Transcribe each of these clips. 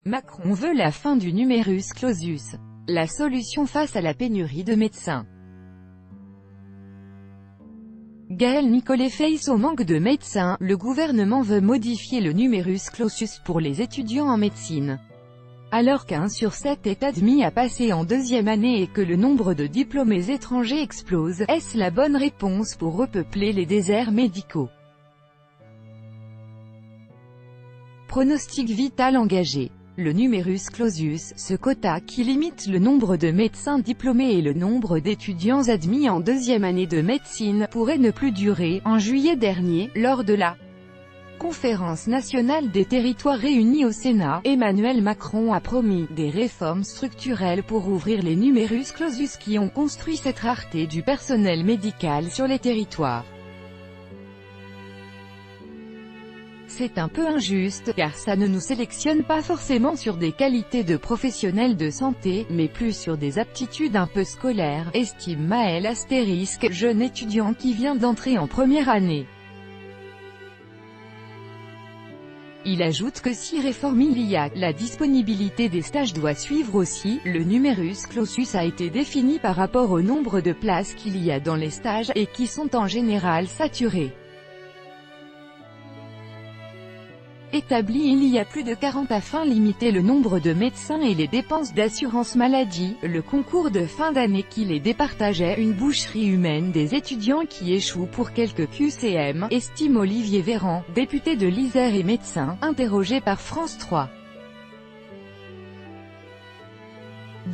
Macron veut la fin du numerus clausus. La solution face à la pénurie de médecins. Gaël Nicolet face au manque de médecins, le gouvernement veut modifier le numerus clausus pour les étudiants en médecine. Alors qu'1 sur 7 est admis à passer en deuxième année et que le nombre de diplômés étrangers explose, est-ce la bonne réponse pour repeupler les déserts médicaux? Pronostic vital engagé. Le numerus clausus, ce quota qui limite le nombre de médecins diplômés et le nombre d'étudiants admis en deuxième année de médecine, pourrait ne plus durer. En juillet dernier, lors de la Conférence nationale des territoires réunis au Sénat, Emmanuel Macron a promis des réformes structurelles pour ouvrir les numerus clausus qui ont construit cette rareté du personnel médical sur les territoires. C'est un peu injuste, car ça ne nous sélectionne pas forcément sur des qualités de professionnels de santé, mais plus sur des aptitudes un peu scolaires, estime Maël *, jeune étudiant qui vient d'entrer en première année. Il ajoute que si réforme il y a, la disponibilité des stages doit suivre aussi. Le numerus clausus a été défini par rapport au nombre de places qu'il y a dans les stages, et qui sont en général saturées. Établi il y a plus de 40 afin limiter le nombre de médecins et les dépenses d'assurance maladie, le concours de fin d'année qui les départageait, une boucherie humaine des étudiants qui échouent pour quelques QCM, estime Olivier Véran, député de l'Isère et médecin, interrogé par France 3.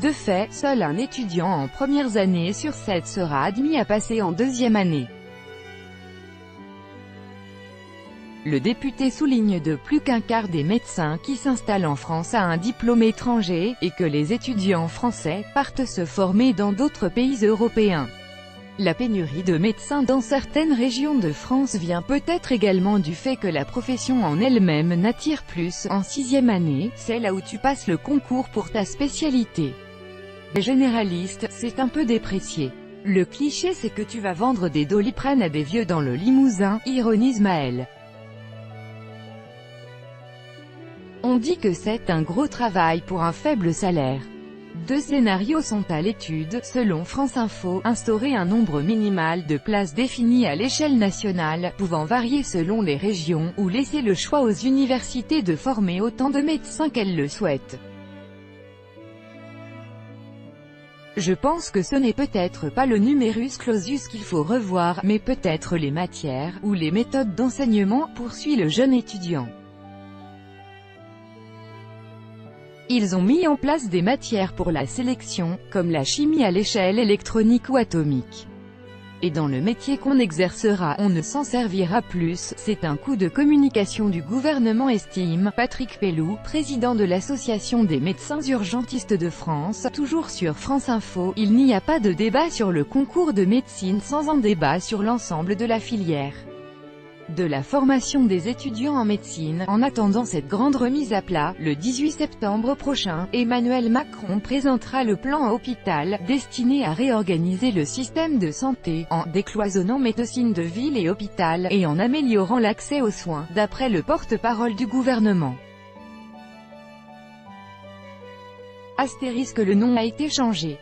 De fait, seul un étudiant en premières années sur 7 sera admis à passer en deuxième année. Le député souligne de plus qu'un quart des médecins qui s'installent en France a un diplôme étranger, et que les étudiants français partent se former dans d'autres pays européens. La pénurie de médecins dans certaines régions de France vient peut-être également du fait que la profession en elle-même n'attire plus. En sixième année, c'est là où tu passes le concours pour ta spécialité. Les généralistes, c'est un peu déprécié. Le cliché c'est que tu vas vendre des Doliprane à des vieux dans le Limousin, ironise Maël. On dit que c'est un gros travail pour un faible salaire. 2 scénarios sont à l'étude, selon France Info, instaurer un nombre minimal de places défini à l'échelle nationale, pouvant varier selon les régions, ou laisser le choix aux universités de former autant de médecins qu'elles le souhaitent. Je pense que ce n'est peut-être pas le numerus clausus qu'il faut revoir, mais peut-être les matières, ou les méthodes d'enseignement, poursuit le jeune étudiant. Ils ont mis en place des matières pour la sélection, comme la chimie à l'échelle électronique ou atomique. Et dans le métier qu'on exercera, on ne s'en servira plus, c'est un coup de communication du gouvernement estime Patrick Pelloux, président de l'Association des médecins urgentistes de France, toujours sur France Info. Il n'y a pas de débat sur le concours de médecine sans un débat sur l'ensemble de la filière de la formation des étudiants en médecine. En attendant cette grande remise à plat, le 18 septembre prochain, Emmanuel Macron présentera le plan hôpital, destiné à réorganiser le système de santé, en décloisonnant médecine de ville et hôpital, et en améliorant l'accès aux soins, d'après le porte-parole du gouvernement. *, le nom a été changé.